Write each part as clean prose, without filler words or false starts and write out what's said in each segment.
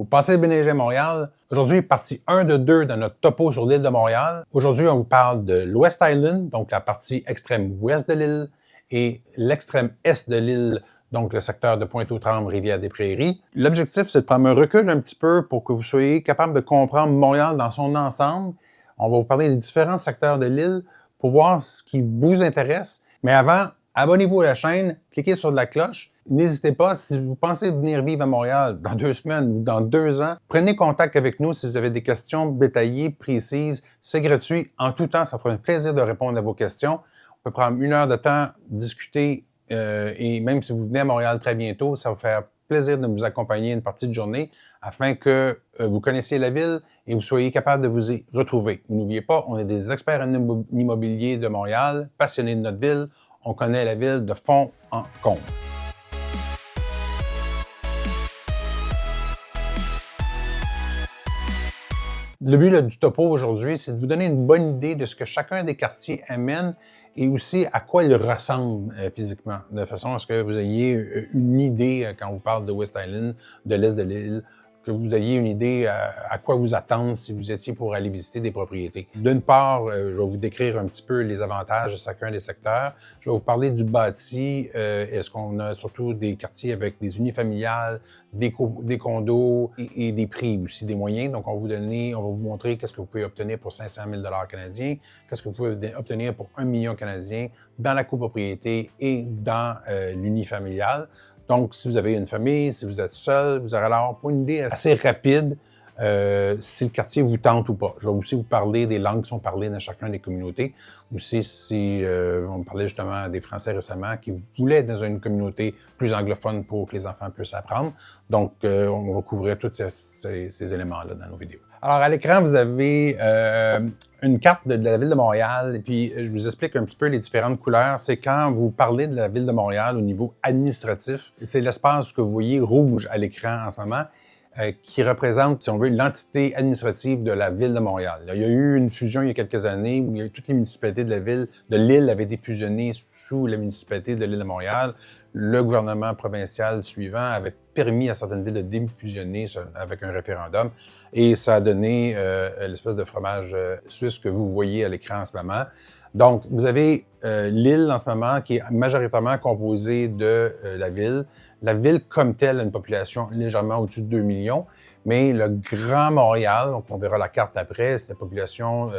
Vous passez le BNG à Montréal. Aujourd'hui, partie 1 de 2 dans notre topo sur l'île de Montréal. Aujourd'hui, on vous parle de l'West Island, donc la partie extrême ouest de l'île, et l'extrême est de l'île, donc le secteur de Pointe-aux-Trembles, Rivière-des-Prairies. L'objectif, c'est de prendre un recul un petit peu pour que vous soyez capable de comprendre Montréal dans son ensemble. On va vous parler des différents secteurs de l'île pour voir ce qui vous intéresse. Mais avant, abonnez-vous à la chaîne, cliquez sur la cloche. N'hésitez pas, si vous pensez venir vivre à Montréal dans 2 semaines ou dans 2 ans, prenez contact avec nous si vous avez des questions détaillées, précises. C'est gratuit. En tout temps, ça fera un plaisir de répondre à vos questions. On peut prendre 1 heure de temps, discuter, et même si vous venez à Montréal très bientôt, ça va faire plaisir de vous accompagner une partie de journée afin que vous connaissiez la ville et vous soyez capable de vous y retrouver. N'oubliez pas, on est des experts en immobilier de Montréal, passionnés de notre ville. On connaît la ville de fond en comble. Le but du topo aujourd'hui, c'est de vous donner une bonne idée de ce que chacun des quartiers amène et aussi à quoi ils ressemblent physiquement, de façon à ce que vous ayez une idée quand on vous parle de West Island, de l'est de l'île, que vous ayez une idée à quoi vous attendre si vous étiez pour aller visiter des propriétés. D'une part, je vais vous décrire un petit peu les avantages de chacun des secteurs. Je vais vous parler du bâti. Est-ce qu'on a surtout des quartiers avec des unifamiliales, des condos et des prix aussi, des moyens. Donc, on va vous montrer qu'est-ce que vous pouvez obtenir pour 500 000 canadiens, qu'est-ce que vous pouvez obtenir pour 1 million canadien dans la copropriété et dans l'unifamilial. Donc, si vous avez une famille, si vous êtes seul, vous aurez alors une idée assez rapide si le quartier vous tente ou pas. Je vais aussi vous parler des langues qui sont parlées dans chacune des communautés. Aussi, si on me parlait justement des Français récemment qui voulaient être dans une communauté plus anglophone pour que les enfants puissent apprendre. Donc, on va couvrir tous ces éléments-là dans nos vidéos. Alors, à l'écran, vous avez une carte de la ville de Montréal. Et puis, je vous explique un petit peu les différentes couleurs. C'est quand vous parlez de la ville de Montréal au niveau administratif. C'est l'espace que vous voyez rouge à l'écran en ce moment qui représente, si on veut, l'entité administrative de la ville de Montréal. Il y a eu une fusion il y a quelques années où toutes les municipalités de l'île avaient été fusionnées sous la municipalité de l'île de Montréal. Le gouvernement provincial suivant avait permis à certaines villes de défusionner avec un référendum et ça a donné l'espèce de fromage suisse que vous voyez à l'écran en ce moment. Donc, vous avez l'île en ce moment qui est majoritairement composée de la ville. La ville comme telle a une population légèrement au-dessus de 2 millions, mais le Grand Montréal, donc on verra la carte après, la population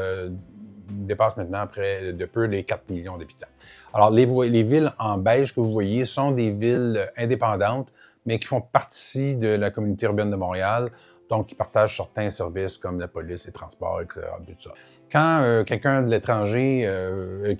dépasse maintenant près de peu les 4 millions d'habitants. Alors, les villes en beige que vous voyez sont des villes indépendantes, mais qui font partie de la communauté urbaine de Montréal, donc qui partagent certains services comme la police, les transports, etc. Tout ça. Quand quelqu'un de l'étranger,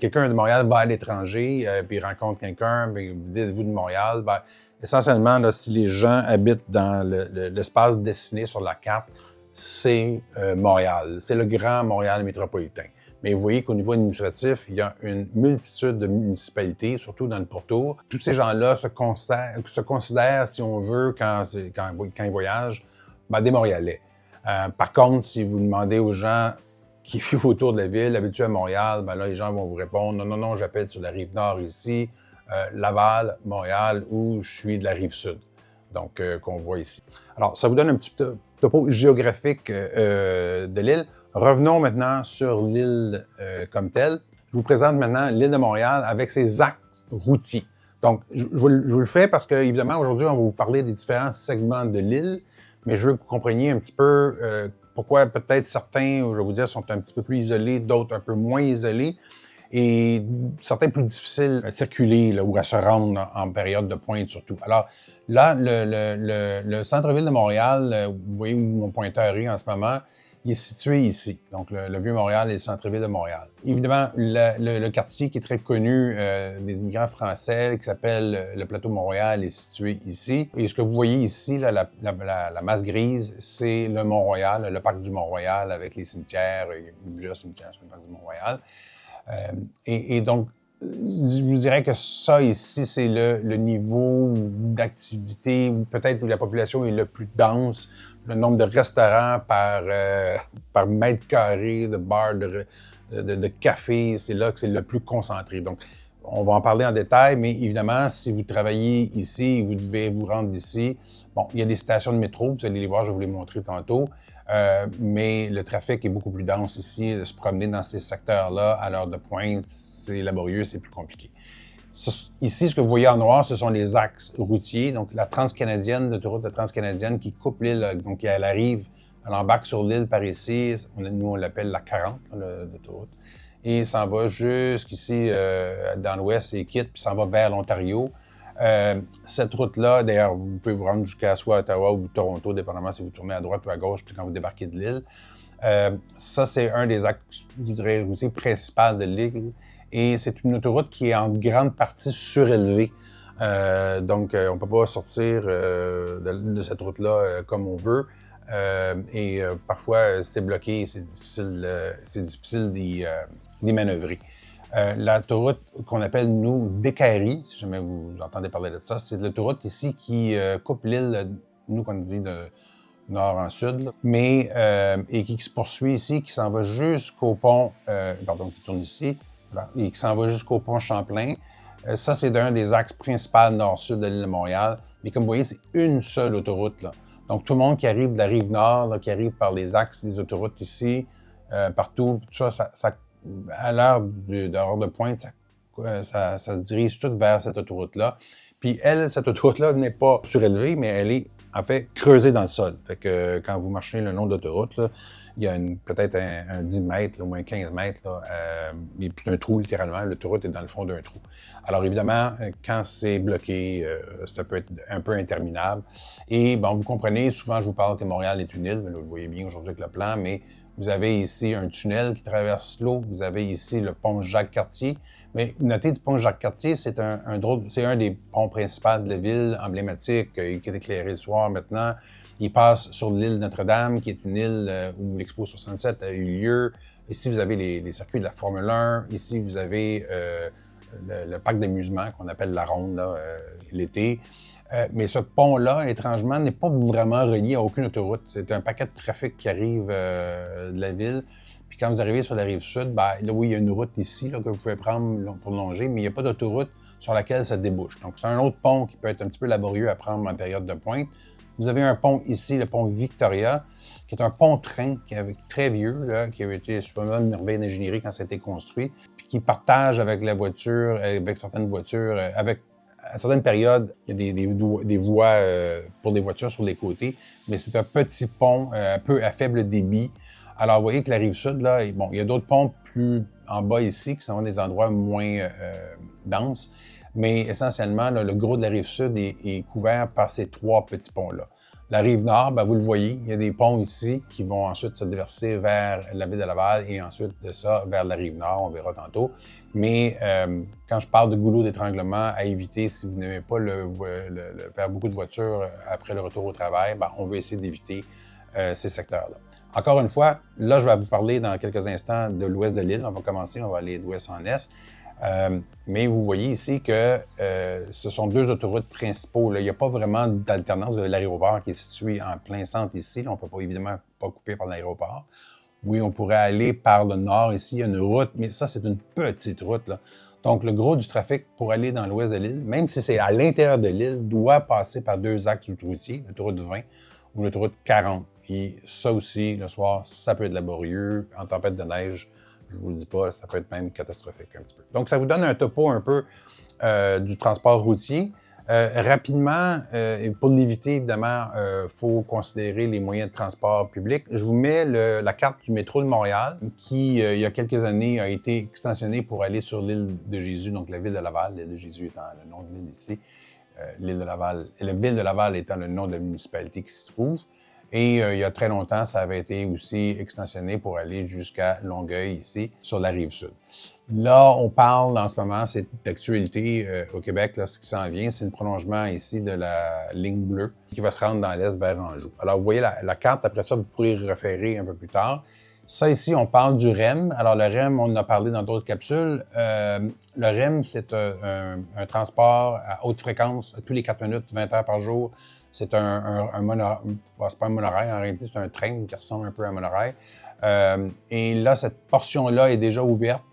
quelqu'un de Montréal va à l'étranger, puis il rencontre quelqu'un, puis vous dites, vous de Montréal, bien, essentiellement, là, si les gens habitent dans l'espace dessiné sur la carte, c'est Montréal. C'est le Grand Montréal métropolitain. Mais vous voyez qu'au niveau administratif, il y a une multitude de municipalités, surtout dans le pourtour. Tous ces gens-là se considèrent, si on veut, quand ils voyagent, ben, des Montréalais. Par contre, si vous demandez aux gens qui vivent autour de la ville, habitués à Montréal, ben là, les gens vont vous répondre « Non, j'appelle sur la Rive-Nord ici, Laval, Montréal, ou je suis de la Rive-Sud. » Donc, qu'on voit ici. Alors, ça vous donne un petit topo géographique de l'île. Revenons maintenant sur l'île comme telle. Je vous présente maintenant l'île de Montréal avec ses axes routiers. Donc, je vous le fais parce que, évidemment, aujourd'hui, on va vous parler des différents segments de l'île, mais je veux que vous compreniez un petit peu pourquoi peut-être certains, je vais vous dire, sont un petit peu plus isolés, d'autres un peu moins isolés, et certains plus difficiles à circuler là, ou à se rendre en période de pointe surtout. Alors là, le centre-ville de Montréal, vous voyez où mon pointeur est en ce moment, il est situé ici. Donc le Vieux-Montréal et le centre-ville de Montréal. Évidemment, le quartier qui est très connu des immigrants français, qui s'appelle le Plateau Montréal, est situé ici. Et ce que vous voyez ici, là, la masse grise, c'est le Mont-Royal, le parc du Mont-Royal avec les cimetières. Il y a plusieurs cimetières sur le parc du Mont-Royal. Et donc, je vous dirais que ça ici, c'est le niveau d'activité où peut-être où la population est le plus dense, le nombre de restaurants par mètre carré, de bars, de cafés, c'est là que c'est le plus concentré. Donc, on va en parler en détail, mais évidemment, si vous travaillez ici et vous devez vous rendre ici, Bon, il y a des stations de métro, vous allez les voir, je vais vous les montrer tantôt, mais le trafic est beaucoup plus dense ici. Se promener dans ces secteurs-là à l'heure de pointe, c'est laborieux, c'est plus compliqué. Ici, ce que vous voyez en noir, ce sont les axes routiers, donc la transcanadienne, l'autoroute de transcanadienne qui coupe l'île, donc elle arrive, elle embarque sur l'île par ici, nous on l'appelle la 40, l'autoroute, et s'en va jusqu'ici dans l'ouest et quitte, puis s'en va vers l'Ontario. Cette route-là, d'ailleurs, vous pouvez vous rendre jusqu'à soit Ottawa ou Toronto, dépendamment si vous tournez à droite ou à gauche quand vous débarquez de l'île. Ça, c'est un des axes, je dirais, routiers principaux de l'île. Et c'est une autoroute qui est en grande partie surélevée. Donc, on ne peut pas sortir de cette route-là comme on veut. Parfois, c'est bloqué et c'est difficile d'y manœuvrer. L'autoroute qu'on appelle, nous, Décarie, si jamais vous entendez parler de ça, c'est l'autoroute ici qui coupe l'île, nous, qu'on dit de nord en sud, là, et qui se poursuit ici, qui s'en va jusqu'au pont, qui tourne ici, et qui s'en va jusqu'au pont Champlain. Ça, c'est d'un des axes principaux nord-sud de l'île de Montréal. Mais comme vous voyez, c'est une seule autoroute, là. Donc, tout le monde qui arrive de la rive nord, là, qui arrive par les axes des autoroutes ici, partout, tout ça, à l'heure de pointe, ça se dirige tout vers cette autoroute-là. Puis cette autoroute-là n'est pas surélevée, mais elle est, en fait, creusée dans le sol. Fait que quand vous marchez le long de l'autoroute, là, il y a peut-être un 10 mètres, là, ou un 15 mètres, là, et puis un trou, littéralement. L'autoroute est dans le fond d'un trou. Alors, évidemment, quand c'est bloqué, ça peut être un peu interminable. Et, bon, vous comprenez, souvent, je vous parle que Montréal est une île, mais là, vous le voyez bien aujourd'hui avec le plan, mais vous avez ici un tunnel qui traverse l'eau. Vous avez ici le pont Jacques-Cartier. Mais notez du pont Jacques-Cartier, c'est un des ponts principaux de la ville, emblématique, qui est éclairé le soir maintenant. Il passe sur l'île Notre-Dame, qui est une île où l'Expo 67 a eu lieu. Ici, vous avez les circuits de la Formule 1. Ici, vous avez le parc d'amusement qu'on appelle la Ronde l'été. Mais ce pont-là, étrangement, n'est pas vraiment relié à aucune autoroute. C'est un paquet de trafic qui arrive de la ville. Puis quand vous arrivez sur la rive sud, là, oui, il y a une route ici là, que vous pouvez prendre pour longer, mais il n'y a pas d'autoroute sur laquelle ça débouche. Donc, c'est un autre pont qui peut être un petit peu laborieux à prendre en période de pointe. Vous avez un pont ici, le pont Victoria, qui est un pont-train qui est très vieux, là, qui avait été supposément une merveille d'ingénierie quand ça a été construit, puis qui partage avec la voiture, avec certaines voitures, à certaines périodes, il y a des voies pour les voitures sur les côtés, mais c'est un petit pont un peu à faible débit. Alors, vous voyez que la rive sud, là, bon, il y a d'autres ponts plus en bas ici, qui sont des endroits moins denses, mais essentiellement, là, le gros de la rive sud est couvert par ces trois petits ponts-là. La rive nord, vous le voyez, il y a des ponts ici qui vont ensuite se déverser vers la ville de Laval et ensuite de ça vers la rive nord, on verra tantôt. Mais quand je parle de goulot d'étranglement à éviter si vous n'aimez pas faire beaucoup de voitures après le retour au travail, on va essayer d'éviter ces secteurs-là. Encore une fois, là, je vais vous parler dans quelques instants de l'ouest de l'île. On va commencer, on va aller d'ouest en est. Mais vous voyez ici que ce sont deux autoroutes principaux. Là. Il n'y a pas vraiment d'alternance de l'aéroport qui est situé en plein centre ici. Là, on ne peut pas évidemment pas couper par l'aéroport. Oui, on pourrait aller par le nord ici. Il y a une route, mais ça, c'est une petite route, là. Donc, le gros du trafic pour aller dans l'ouest de l'île, même si c'est à l'intérieur de l'île, doit passer par deux axes routiers, l'autoroute 20 ou l'autoroute 40. Puis ça aussi, le soir, ça peut être laborieux. En tempête de neige, je ne vous le dis pas, ça peut être même catastrophique un petit peu. Donc, ça vous donne un topo un peu du transport routier. Rapidement, pour l'éviter, évidemment, il faut considérer les moyens de transport public. Je vous mets la carte du métro de Montréal qui, il y a quelques années, a été extensionnée pour aller sur l'île de Jésus, donc la ville de Laval. L'île de Jésus étant le nom de l'île ici, l'île de Laval, et la ville de Laval étant le nom de la municipalité qui s'y trouve. Et il y a très longtemps, ça avait été aussi extensionné pour aller jusqu'à Longueuil, ici, sur la rive sud. Là, on parle en ce moment, c'est d'actualité au Québec, là, ce qui s'en vient, c'est le prolongement ici de la ligne bleue qui va se rendre dans l'est vers Anjou. Alors, vous voyez la carte, après ça, vous pourrez y référer un peu plus tard. Ça, ici, on parle du REM. Alors, le REM, on en a parlé dans d'autres capsules. Le REM, c'est un transport à haute fréquence, tous les 4 minutes, 20 heures par jour. C'est un monorail, c'est pas un monorail, en réalité, c'est un train qui ressemble un peu à un monorail. Et là, cette portion-là est déjà ouverte.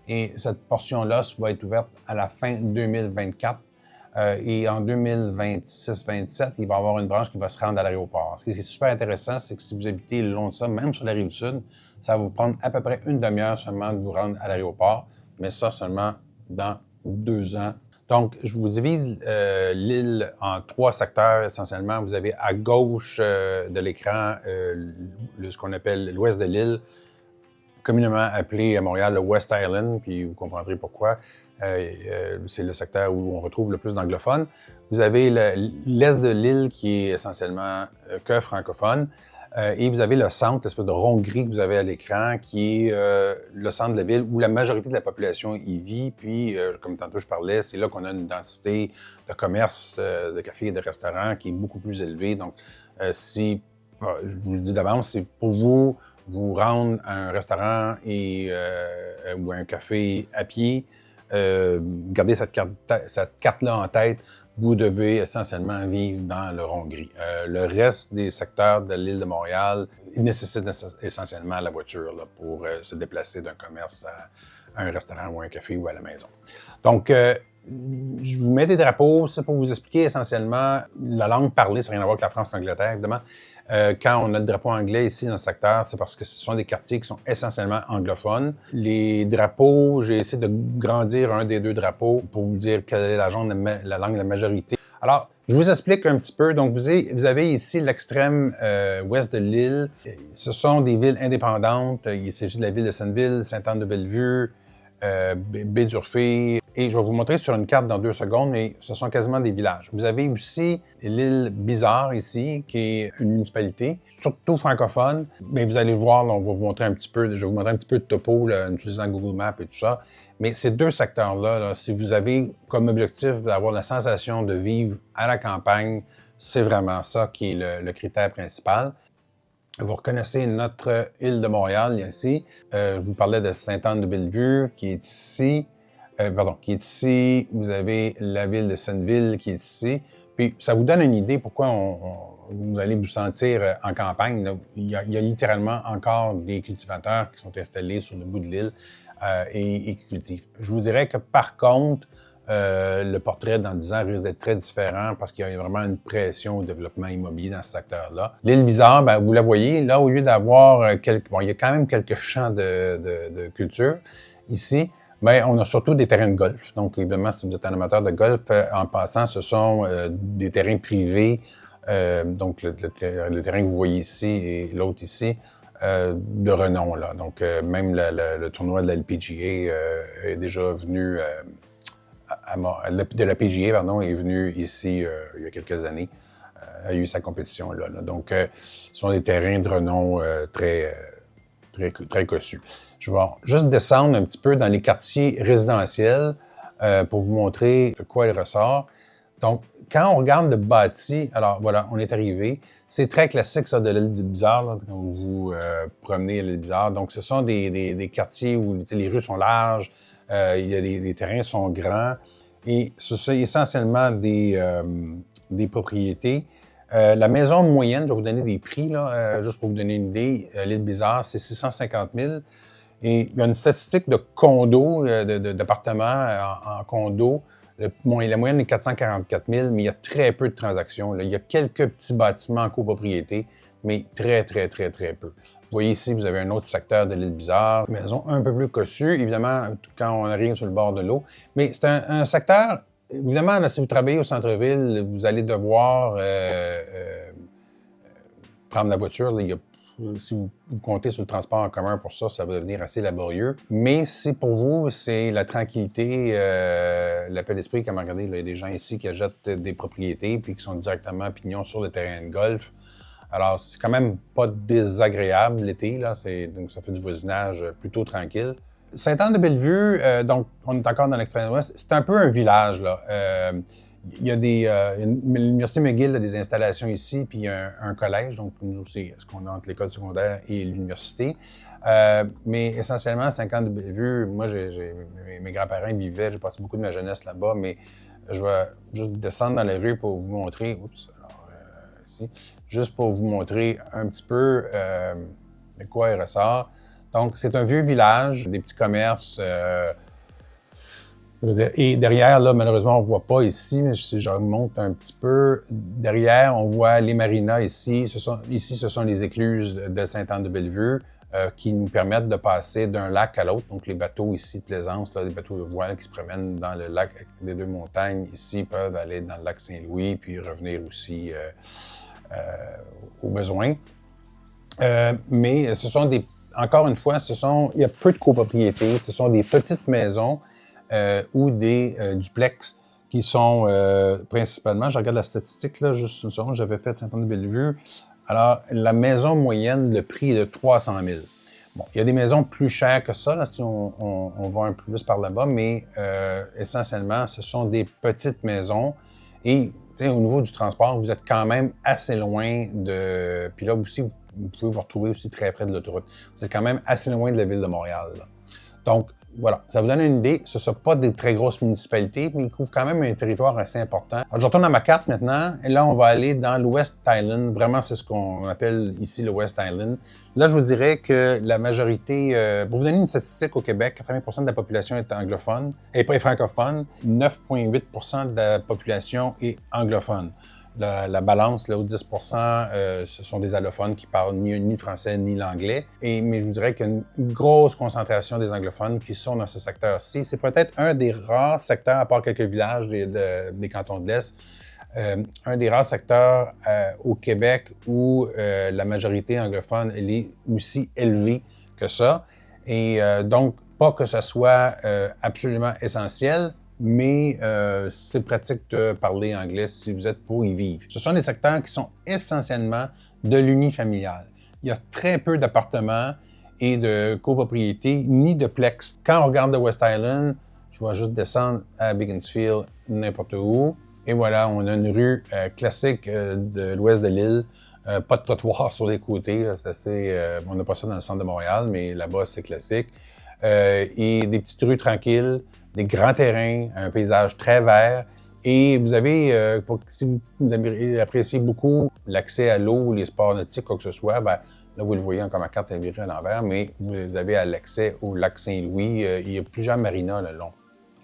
Et cette portion-là va être ouverte à la fin 2024. Et en 2026-27, il va y avoir une branche qui va se rendre à l'aéroport. Ce qui est super intéressant, c'est que si vous habitez le long de ça, même sur la rive sud, ça va vous prendre à peu près une demi-heure seulement de vous rendre à l'aéroport, mais ça seulement dans 2 ans. Donc, je vous divise l'île en 3 secteurs essentiellement. Vous avez à gauche de l'écran ce qu'on appelle l'ouest de l'île, communément appelé à Montréal le West Island, puis vous comprendrez pourquoi. C'est le secteur où on retrouve le plus d'anglophones. Vous avez l'est de l'île qui est essentiellement que francophone. Et vous avez le centre, l'espèce de rond gris que vous avez à l'écran, qui est le centre de la ville où la majorité de la population y vit. Puis, comme tantôt je parlais, c'est là qu'on a une densité de commerce, de cafés et de restaurants qui est beaucoup plus élevée. Donc, je vous le dis d'avance, c'est pour vous rendre à un restaurant ou à un café à pied, gardez cette carte-là en tête. Vous devez essentiellement vivre dans le rond gris. Le reste des secteurs de l'île de Montréal nécessitent essentiellement la voiture là, pour se déplacer d'un commerce à un restaurant ou un café ou à la maison. Donc, je vous mets des drapeaux, c'est pour vous expliquer essentiellement la langue parlée, ça n'a rien à voir avec la France et l'Angleterre, évidemment. Quand on a le drapeau anglais ici dans le secteur, c'est parce que ce sont des quartiers qui sont essentiellement anglophones. Les drapeaux, j'ai essayé de grandir un des 2 drapeaux pour vous dire quelle est la langue de la majorité. Alors, je vous explique un petit peu. Donc, vous avez ici l'extrême ouest de l'île. Ce sont des villes indépendantes. Il s'agit de la ville de Senneville, Sainte-Anne-de-Bellevue, Baie-d'Urfé. Et je vais vous montrer sur une carte dans 2 secondes, mais ce sont quasiment des villages. Vous avez aussi l'île Bizarre ici, qui est une municipalité, surtout francophone. Mais vous allez le voir, là, on va vous montrer un petit peu, je vais vous montrer un petit peu de topo là, en utilisant Google Maps et tout ça. Mais ces 2 secteurs-là, là, si vous avez comme objectif d'avoir la sensation de vivre à la campagne, c'est vraiment ça qui est le critère principal. Vous reconnaissez notre île de Montréal ici. Je vous parlais de Sainte-Anne-de-Bellevue qui est ici. Qui est ici. Vous avez la ville de Senneville qui est ici. Puis ça vous donne une idée pourquoi vous allez vous sentir en campagne. Là. Il y a littéralement encore des cultivateurs qui sont installés sur le bout de l'île et qui cultivent. Je vous dirais que par contre, le portrait dans 10 ans risque d'être très différent parce qu'il y a vraiment une pression au développement immobilier dans ce secteur-là. L'île Bizarre, ben, vous la voyez, là, au lieu d'avoir il y a quand même quelques champs de culture ici, mais on a surtout des terrains de golf. Donc, évidemment, si vous êtes un amateur de golf, en passant, ce sont des terrains privés. Donc, le terrain que vous voyez ici et l'autre ici, de renom. Là. Donc, même le tournoi de la LPGA est déjà venu... de la PGA, pardon, est venu ici il y a quelques années, a eu sa compétition là. Donc, ce sont des terrains de renom très cossus. Je vais juste descendre un petit peu dans les quartiers résidentiels pour vous montrer de quoi il ressort. Donc, quand on regarde le bâti, alors voilà, on est arrivé. C'est très classique, ça, de l'île Bizarre, là, quand vous promenez à l'île Bizarre. Donc, ce sont des quartiers où les rues sont larges, les terrains sont grands et ce sont essentiellement des propriétés. La maison moyenne, je vais vous donner des prix, là, juste pour vous donner une idée. L'île Bizarre, c'est 650 000. Et il y a une statistique de condos, d'appartements en condo. La moyenne est 444 000, mais il y a très peu de transactions. Là. Il y a quelques petits bâtiments en copropriété, mais très peu. Vous voyez ici, vous avez un autre secteur de l'île Bizarre, maison un peu plus cossue, évidemment, quand on arrive sur le bord de l'eau. Mais c'est un secteur, évidemment, là, si vous travaillez au centre-ville, vous allez devoir prendre la voiture. Là, si vous comptez sur le transport en commun pour ça, ça va devenir assez laborieux. Mais si pour vous, c'est la tranquillité, la paix d'esprit, comme regardez, là, il y a des gens ici qui achètent des propriétés puis qui sont directement pignons sur le terrain de golf. Alors, c'est quand même pas désagréable l'été, là. Donc, ça fait du voisinage plutôt tranquille. Sainte-Anne-de-Bellevue, donc, on est encore dans l'extrême ouest. C'est un peu un village, là. Il y a l'Université McGill a des installations ici, puis il y a un collège. Donc, nous, c'est ce qu'on a entre l'école secondaire et l'université. Mais essentiellement, Sainte-Anne-de-Bellevue, moi, mes grands-parents vivaient, j'ai passé beaucoup de ma jeunesse là-bas, mais je vais juste descendre dans la rue pour vous montrer. Ici, juste pour vous montrer un petit peu de quoi il ressort. Donc, c'est un vieux village, des petits commerces. Et derrière, là, malheureusement, on ne voit pas ici, mais si je remonte un petit peu, derrière, on voit les marinas ici. Ici, ce sont les écluses de Sainte-Anne-de-Bellevue qui nous permettent de passer d'un lac à l'autre. Donc, les bateaux ici de plaisance, là, les bateaux de voile qui se promènent dans le lac des deux montagnes, ici, peuvent aller dans le lac Saint-Louis, puis revenir aussi au besoin. Mais ce sont encore une fois, il y a peu de copropriétés. Ce sont des petites maisons ou des duplex qui sont principalement, je regarde la statistique, là, juste une seconde, j'avais fait Saint-Anne-de-Bellevue. Alors, la maison moyenne, le prix est de 300 000. Bon, il y a des maisons plus chères que ça, là, si on va un peu plus par là-bas, mais essentiellement, ce sont des petites maisons. Et au niveau du transport, vous êtes quand même assez loin de... Puis là aussi, vous pouvez vous retrouver aussi très près de l'autoroute. Vous êtes quand même assez loin de la ville de Montréal, là. Donc, voilà, ça vous donne une idée. Ce ne sont pas des très grosses municipalités, mais ils couvrent quand même un territoire assez important. Alors, je retourne à ma carte maintenant, et là, on va aller dans l'West Island. Vraiment, c'est ce qu'on appelle ici le West Island. Là, je vous dirais que la majorité, pour vous donner une statistique au Québec, 80% de la population est anglophone, et pas francophone. 9,8% de la population est anglophone. La balance, là, aux 10%, ce sont des allophones qui parlent ni le français ni l'anglais. Mais je vous dirais qu'il y a une grosse concentration des anglophones qui sont dans ce secteur-ci. C'est peut-être un des rares secteurs, à part quelques villages des cantons de l'Est, un des rares secteurs au Québec où la majorité anglophone elle est aussi élevée que ça. Et donc, pas que ce soit absolument essentiel, mais c'est pratique de parler anglais si vous êtes pour y vivre. Ce sont des secteurs qui sont essentiellement de l'unifamilial. Il y a très peu d'appartements et de copropriétés, ni de plex. Quand on regarde le West Island, je vais juste descendre à Beaconsfield, n'importe où, et voilà, on a une rue classique de l'ouest de l'île. Pas de trottoir sur les côtés, là, c'est assez, on n'a pas ça dans le centre de Montréal, mais là-bas, c'est classique. Et des petites rues tranquilles, des grands terrains, un paysage très vert. Et vous avez, si vous appréciez beaucoup l'accès à l'eau ou les sports nautiques, quoi que ce soit, ben, là, vous le voyez encore ma carte est virée à l'envers, mais vous avez l'accès au lac Saint-Louis. Il y a plusieurs marinas le long.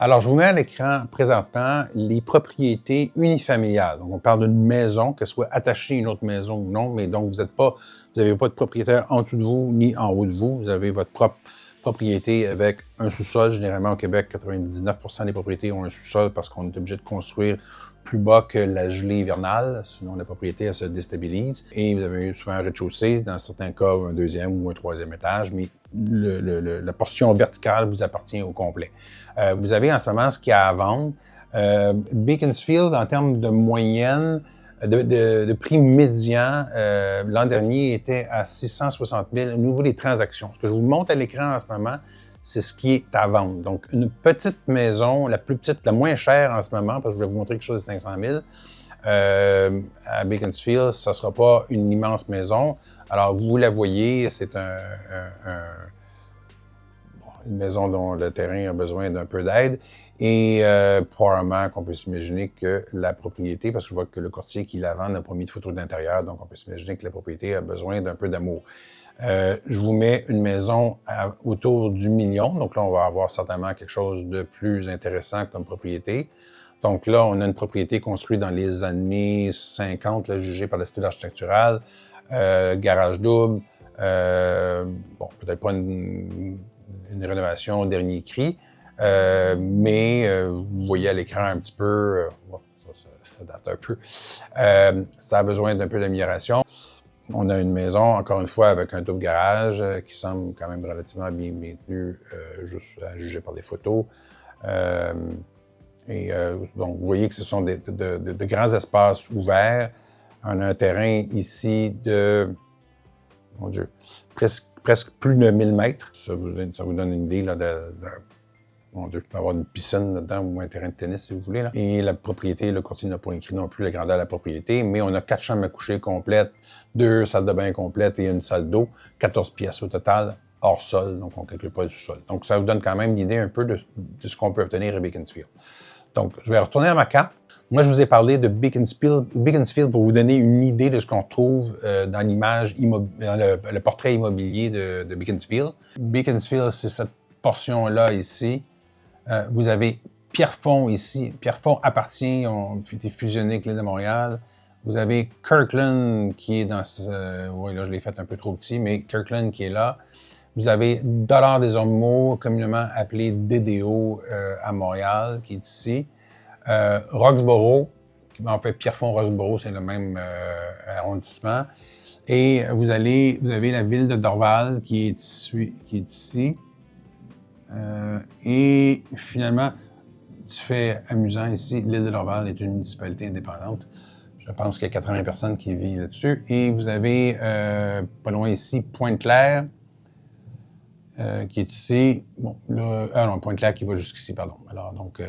Alors, je vous mets à l'écran présentement les propriétés unifamiliales. Donc, on parle d'une maison, qu'elle soit attachée à une autre maison ou non, mais donc vous n'avez pas de propriétaire en dessous de vous ni en haut de vous. Vous avez votre propre propriété avec un sous-sol. Généralement, au Québec, 99% des propriétés ont un sous-sol parce qu'on est obligé de construire plus bas que la gelée hivernale, sinon la propriété elle se déstabilise. Et vous avez souvent un rez-de-chaussée, dans certains cas, un deuxième ou un troisième étage, mais la portion verticale vous appartient au complet. Vous avez en ce moment ce qu'il y a à vendre. Beaconsfield, en termes de moyenne, de prix médian, l'an dernier était à 660 000 au niveau des transactions. Ce que je vous montre à l'écran en ce moment, c'est ce qui est à vendre. Donc, une petite maison, la plus petite, la moins chère en ce moment, parce que je vais vous montrer quelque chose de 500 000, à Beaconsfield, ça ne sera pas une immense maison. Alors, vous la voyez, c'est une maison dont le terrain a besoin d'un peu d'aide. Et probablement qu'on peut s'imaginer que la propriété, parce que je vois que le courtier qui la vend n'a pas mis de photo d'intérieur, donc on peut s'imaginer que la propriété a besoin d'un peu d'amour. Je vous mets une maison autour du million, donc là, on va avoir certainement quelque chose de plus intéressant comme propriété. Donc là, on a une propriété construite dans les années 50, là, jugée par le style architectural, garage double, bon, peut-être pas une rénovation au dernier cri, mais vous voyez à l'écran un petit peu, bon, ça date un peu, ça a besoin d'un peu d'amélioration. On a une maison, encore une fois, avec un double garage qui semble quand même relativement bien maintenu, juste à juger par les photos. Donc, vous voyez que ce sont de grands espaces ouverts. On a un terrain ici de, mon Dieu, presque plus de 1000 mètres. Ça vous donne une idée là, mon Dieu, il peut y avoir une piscine dedans ou un terrain de tennis, si vous voulez. Là. Et la propriété, le courtier n'a pas écrit non plus la grandeur de la propriété, mais on a 4 chambres à coucher complètes, 2 salles de bain complètes et une salle d'eau, 14 pièces au total, hors sol, donc on ne calcule pas le sous-sol. Donc, ça vous donne quand même l'idée un peu de ce qu'on peut obtenir à Beaconsfield. Donc, je vais retourner à ma carte. Moi, je vous ai parlé de Beaconsfield pour vous donner une idée de ce qu'on trouve dans l'image, dans le portrait immobilier de Beaconsfield. Beaconsfield, c'est cette portion-là ici. Vous avez Pierrefonds ici. Pierrefonds appartient, ont été fusionnés avec l'île de Montréal. Vous avez Kirkland qui est dans ce... oui, là, je l'ai fait un peu trop petit, mais Kirkland qui est là. Vous avez Dollard des Ormeaux, communément appelé DDO à Montréal, qui est ici. Roxborough, en fait, Pierrefonds-Roxborough, c'est le même arrondissement. Et vous avez la ville de Dorval qui est ici. Et finalement, tu fais amusant ici, l'île de Dorval est une municipalité indépendante. Je pense qu'il y a 80 personnes qui vivent là-dessus. Et vous avez, pas loin ici, Pointe-Claire, qui est ici. Bon, là, non, Pointe-Claire qui va jusqu'ici, pardon. Alors, donc,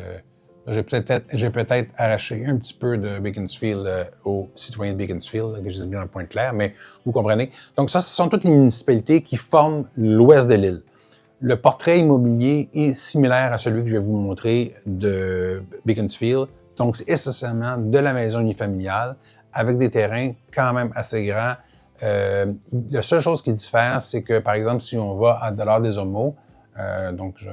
j'ai peut-être arraché un petit peu de Beaconsfield aux citoyens de Beaconsfield, que je dis bien en Pointe-Claire, mais vous comprenez. Donc, ça, ce sont toutes les municipalités qui forment l'ouest de l'île. Le portrait immobilier est similaire à celui que je vais vous montrer de Beaconsfield. Donc, c'est essentiellement de la maison unifamiliale avec des terrains quand même assez grands. La seule chose qui diffère, c'est que, par exemple, si on va à Dollard des Ormeaux, donc je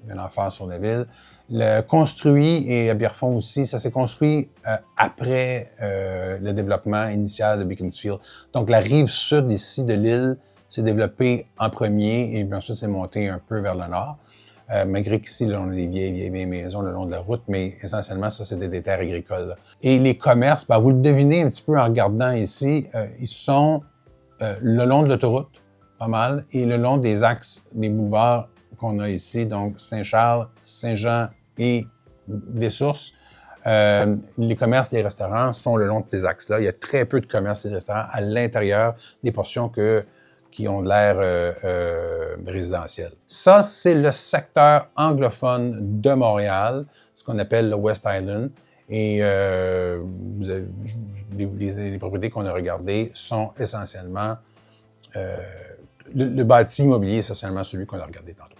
viens d'en faire sur la ville, le construit, et à Pierrefonds aussi, ça s'est construit après le développement initial de Beaconsfield. Donc, la rive sud ici de l'île s'est développée en premier et bien sûr, c'est monté un peu vers le nord. Malgré qu'ici, là, on a des vieilles maisons le long de la route, mais essentiellement, ça, c'était des terres agricoles. Là. Et les commerces, ben, vous le devinez un petit peu en regardant ici, ils sont le long de l'autoroute, pas mal, et le long des axes, des boulevards qu'on a ici, donc Saint-Charles, Saint-Jean et des Sources. Les commerces, les restaurants sont le long de ces axes-là. Il y a très peu de commerces et de restaurants à l'intérieur des portions qui ont de l'air résidentiel. Ça, c'est le secteur anglophone de Montréal, ce qu'on appelle le West Island. Et les propriétés qu'on a regardées sont essentiellement... le bâti immobilier est essentiellement celui qu'on a regardé tantôt.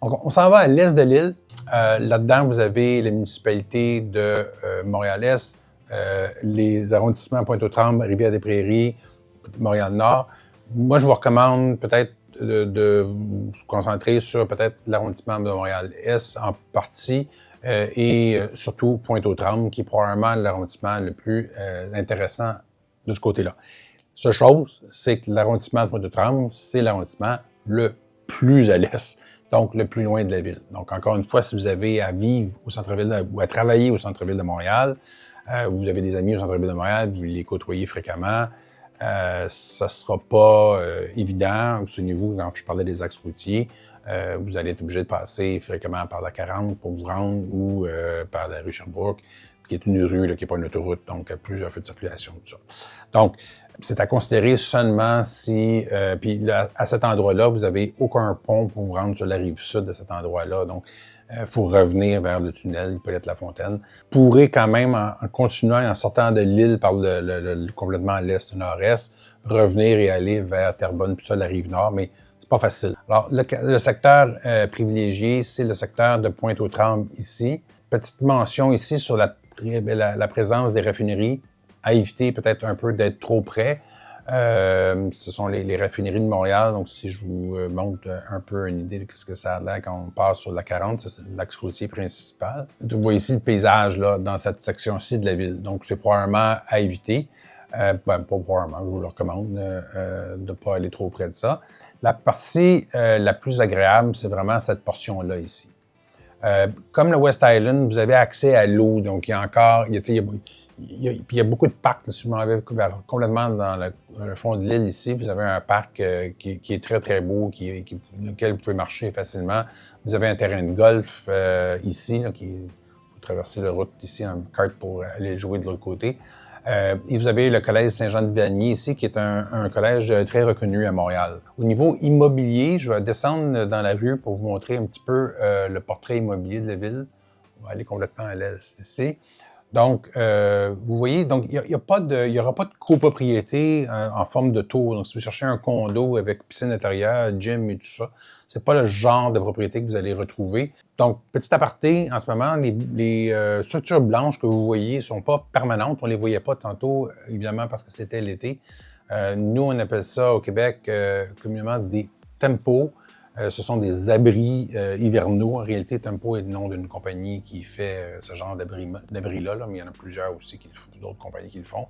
Donc, on s'en va à l'est de l'île. Là-dedans, vous avez les municipalités de Montréal-Est, les arrondissements Pointe-aux-Trembles, Rivière-des-Prairies, Montréal-Nord. Moi, je vous recommande peut-être de vous concentrer sur peut-être l'arrondissement de Montréal-Est en partie et surtout Pointe-aux-Trembles, qui est probablement l'arrondissement le plus intéressant de ce côté-là. Seule chose, c'est que l'arrondissement de Pointe-aux-Trembles, c'est l'arrondissement le plus à l'est, donc le plus loin de la ville. Donc, encore une fois, si vous avez à vivre au centre-ville ou à travailler au centre-ville de Montréal, vous avez des amis au centre-ville de Montréal, vous les côtoyez fréquemment, ça ne sera pas évident. Souvenez-vous, quand je parlais des axes routiers, vous allez être obligé de passer fréquemment par la 40 pour vous rendre ou par la rue Sherbrooke, qui est une rue, là, qui n'est pas une autoroute, donc plusieurs feux de circulation, tout ça. Donc, c'est à considérer seulement si... puis là, à cet endroit-là, vous n'avez aucun pont pour vous rendre sur la rive sud de cet endroit-là. Donc, il faut revenir vers le tunnel Hippolyte-Lafontaine. Vous pourrez quand même, en continuant et en sortant de l'île par complètement à l'est-nord-est, revenir et aller vers Terrebonne, puis ça, la rive nord, mais c'est pas facile. Alors, le secteur privilégié, c'est le secteur de Pointe-aux-Trembles ici. Petite mention ici sur la présence des raffineries, à éviter peut-être un peu d'être trop près. Ce sont les raffineries de Montréal. Donc, si je vous montre un peu une idée de ce que ça a l'air quand on passe sur la 40, ça, c'est l'axe routier principal. Vous voyez ici le paysage là, dans cette section-ci de la ville. Donc, c'est probablement à éviter. Pas probablement, je vous le recommande de ne pas aller trop près de ça. La partie la plus agréable, c'est vraiment cette portion-là ici. Comme le West Island, vous avez accès à l'eau. Donc, il y a encore... Il y a beaucoup de parcs. Là, si je m'en vais complètement dans le fond de l'île ici, vous avez un parc qui est très, très beau, lequel vous pouvez marcher facilement. Vous avez un terrain de golf ici, là, vous traversez la route ici en kart pour aller jouer de l'autre côté. Et vous avez le collège Saint-Jean-de-Vanier ici, qui est un collège très reconnu à Montréal. Au niveau immobilier, je vais descendre dans la rue pour vous montrer un petit peu le portrait immobilier de la ville. On va aller complètement à l'est ici. Donc, vous voyez, donc il n'y aura pas de copropriété en forme de tour. Donc, si vous cherchez un condo avec piscine intérieure, gym et tout ça, c'est pas le genre de propriété que vous allez retrouver. Donc, petit aparté, en ce moment, les structures blanches que vous voyez ne sont pas permanentes. On ne les voyait pas tantôt, évidemment, parce que c'était l'été. Nous, on appelle ça au Québec communément des tempos. Ce sont des abris hivernaux. En réalité, Tempo est le nom d'une compagnie qui fait ce genre d'abris-là, mais il y en a plusieurs aussi, d'autres compagnies qui le font.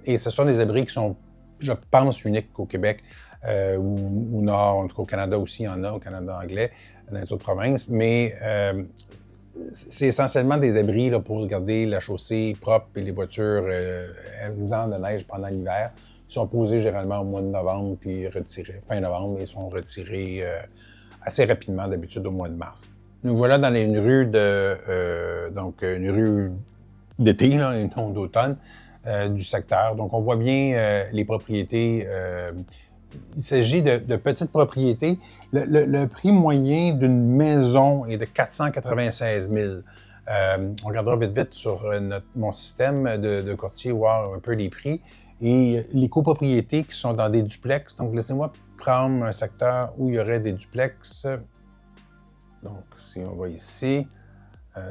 Et ce sont des abris qui sont, je pense, uniques au Québec, ou au Nord, en tout cas au Canada aussi, il y en a, au Canada anglais, dans les autres provinces. Mais c'est essentiellement des abris là, pour garder la chaussée propre et les voitures exemptes de neige pendant l'hiver. Ils sont posés généralement au mois de novembre, puis retirés fin novembre, et ils sont retirés assez rapidement, d'habitude au mois de mars. Nous voilà dans une rue donc une rue d'été, là, et non d'automne, du secteur. Donc on voit bien les propriétés. Il s'agit de petites propriétés. Le prix moyen d'une maison est de 496 000. On regardera vite sur mon système de courtier, voir un peu les prix. Et les copropriétés qui sont dans des duplex. Donc, laissez-moi prendre un secteur où il y aurait des duplex. Donc, si on va ici,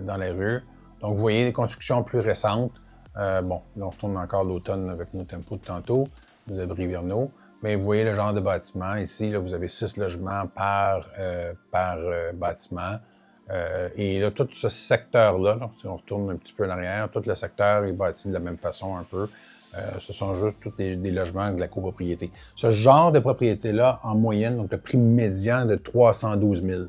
dans les rues. Donc, vous voyez des constructions plus récentes. Bon, là, on retourne encore l'automne avec nos tempos de tantôt, nos abris hivernaux. Mais vous voyez le genre de bâtiment. Ici, là, vous avez 6 logements par bâtiment. Et là, tout ce secteur-là, si on retourne un petit peu en arrière, tout le secteur est bâti de la même façon un peu. Ce sont juste tous des logements de la copropriété. Ce genre de propriété-là, en moyenne, donc le prix médian de 312 000.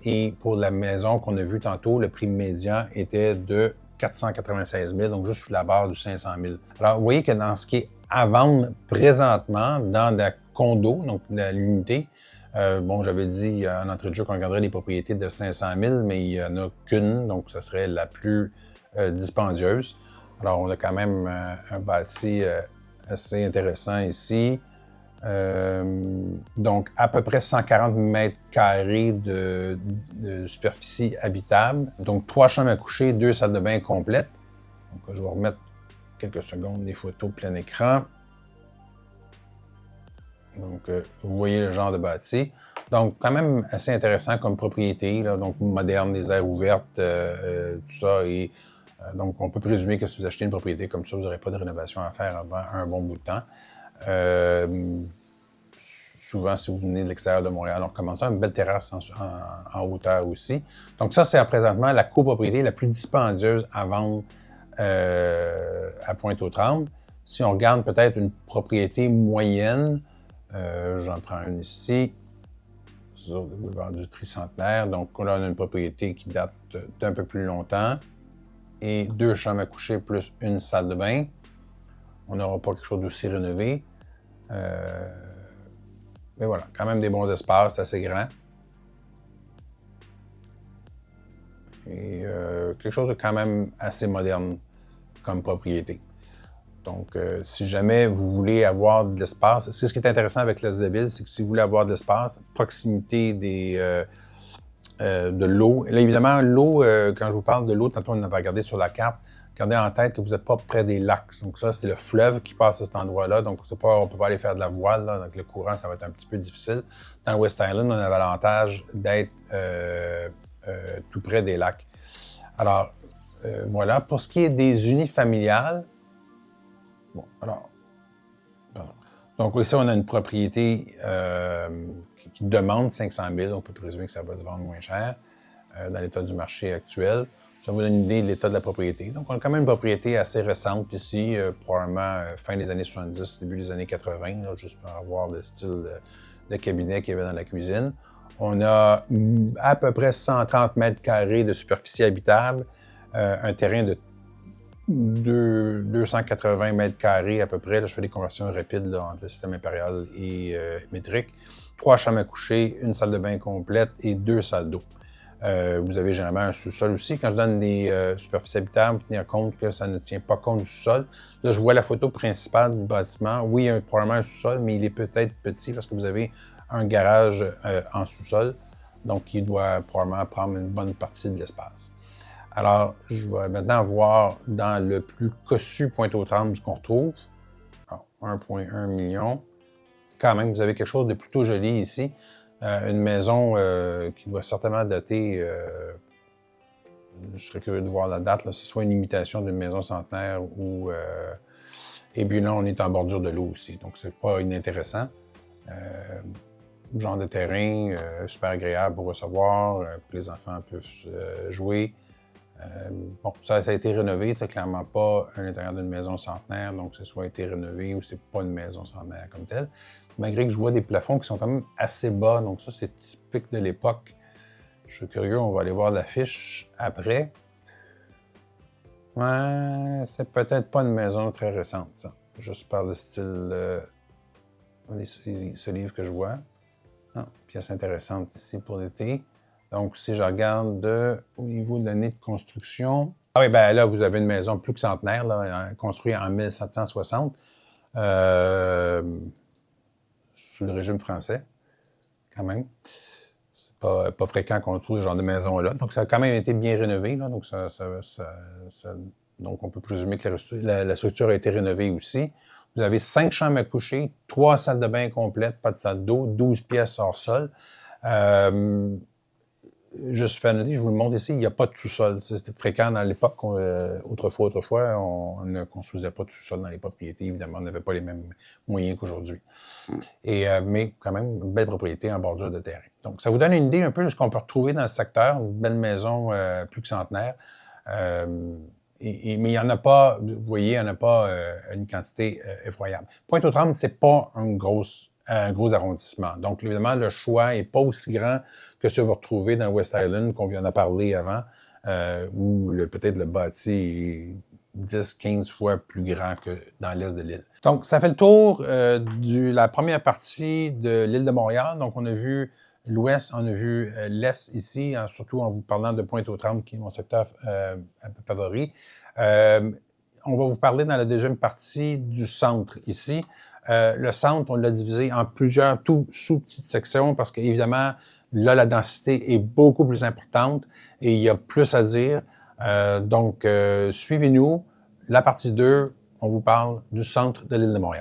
Et pour la maison qu'on a vue tantôt, le prix médian était de 496 000, donc juste sous la barre du 500 000. Alors, vous voyez que dans ce qui est à vendre présentement, dans la condo, donc dans l'unité, bon, j'avais dit en entrée de jeu qu'on regarderait les propriétés de 500 000, mais il n'y en a qu'une, donc ce serait la plus dispendieuse. Alors, on a quand même un bâti assez intéressant ici. Donc, à peu près 140 mètres carrés de superficie habitable. Donc, 3 chambres à coucher, 2 salles de bain complètes. Donc, je vais remettre quelques secondes les photos plein écran. Donc, vous voyez le genre de bâti. Donc, quand même assez intéressant comme propriété, là, donc moderne, des aires ouvertes, tout ça. Et donc, on peut présumer que si vous achetez une propriété comme ça, vous n'aurez pas de rénovation à faire avant un bon bout de temps. Souvent, si vous venez de l'extérieur de Montréal, on recommence une belle terrasse en hauteur aussi. Donc, ça, c'est présentement la copropriété la plus dispendieuse à vendre à Pointe-aux-Trembles. Si on regarde peut-être une propriété moyenne, j'en prends une ici, sur le boulevard du Tricentenaire. Donc, là, on a une propriété qui date d'un peu plus longtemps et 2 chambres à coucher plus une salle de bain. On n'aura pas quelque chose d'aussi rénové. Mais voilà, quand même des bons espaces, assez grands. Et quelque chose de quand même assez moderne comme propriété. Donc, si jamais vous voulez avoir de l'espace, ce qui est intéressant avec l'Est de ville, c'est que si vous voulez avoir de l'espace, proximité de l'eau. Là, évidemment, l'eau, quand je vous parle de l'eau, tantôt on avait regardé sur la carte, gardez en tête que vous n'êtes pas près des lacs. Donc ça, c'est le fleuve qui passe à cet endroit-là. Donc, on ne peut pas aller faire de la voile. Là. Donc, le courant, ça va être un petit peu difficile. Dans le West Island, on a l'avantage d'être tout près des lacs. Alors, voilà. Pour ce qui est des unifamiliales, bon, alors, pardon. Donc ici, on a une propriété qui demande 500 000. On peut présumer que ça va se vendre moins cher dans l'état du marché actuel. Ça vous donne une idée de l'état de la propriété. Donc, on a quand même une propriété assez récente ici, probablement fin des années 70, début des années 80, là, juste pour avoir le style de cabinet qu'il y avait dans la cuisine. On a à peu près 130 mètres carrés de superficie habitable, un terrain de 280 mètres carrés à peu près. Là, je fais des conversions rapides là, entre le système impérial et métrique. 3 chambres à coucher, une salle de bain complète et 2 salles d'eau. Vous avez généralement un sous-sol aussi. Quand je donne des superficies habitables, tenir compte que ça ne tient pas compte du sous-sol. Là, je vois la photo principale du bâtiment. Oui, il y a probablement un sous-sol, mais il est peut-être petit parce que vous avez un garage en sous-sol. Donc, il doit probablement prendre une bonne partie de l'espace. Alors, je vais maintenant voir dans le plus cossu Pointe-aux-Trembles ce qu'on retrouve. 1,1 million. Quand même, vous avez quelque chose de plutôt joli ici. Une maison qui doit certainement dater, je serais curieux de voir la date, là, c'est soit une imitation d'une maison centenaire ou... et puis là, on est en bordure de l'eau aussi, donc c'est pas inintéressant. genre de terrain, super agréable pour recevoir, pour que les enfants puissent jouer. Bon, ça a été rénové, c'est clairement pas à l'intérieur d'une maison centenaire, donc c'est soit été rénové ou c'est pas une maison centenaire comme telle. Malgré que je vois des plafonds qui sont quand même assez bas, donc ça c'est typique de l'époque. Je suis curieux, on va aller voir l'affiche après. Ouais, c'est peut-être pas une maison très récente, ça. Juste par le style, ce livre que je vois. Ah, pièce intéressante ici pour l'été. Donc, si je regarde au niveau de l'année de construction... Ah oui, ben là, vous avez une maison plus que centenaire, là, construite en 1760, sous le régime français, quand même. C'est pas fréquent qu'on trouve ce genre de maison-là. Donc, ça a quand même été bien rénové, là, donc, donc on peut présumer que la structure a été rénovée aussi. Vous avez 5 chambres à coucher, 3 salles de bain complètes, pas de salle d'eau, 12 pièces hors sol. Juste faire noter, je vous le montre ici, il n'y a pas de sous-sol. C'était fréquent dans l'époque. Autrefois, on ne construisait pas de sous-sol dans les propriétés. Évidemment, on n'avait pas les mêmes moyens qu'aujourd'hui. Mais quand même, une belle propriété en bordure de terrain. Donc, ça vous donne une idée un peu de ce qu'on peut retrouver dans le secteur. Une belle maison plus que centenaire. Mais il n'y en a pas, vous voyez, il n'y en a pas une quantité effroyable. Pointe-aux-Trembles, ce n'est pas un gros arrondissement. Donc, évidemment, le choix n'est pas aussi grand que ce que vous retrouvez dans West Island, qu'on vient de parler avant, où peut-être le bâti est 10-15 fois plus grand que dans l'est de l'île. Donc, ça fait le tour de la première partie de l'île de Montréal. Donc, on a vu l'ouest, on a vu l'est ici, surtout en vous parlant de Pointe-aux-Trembles, qui est mon secteur favori. On va vous parler dans la deuxième partie du centre ici. Le centre, on l'a divisé en plusieurs sous-petites sections parce qu'évidemment, là, la densité est beaucoup plus importante et il y a plus à dire. Donc, suivez-nous. La partie 2, on vous parle du centre de l'île de Montréal.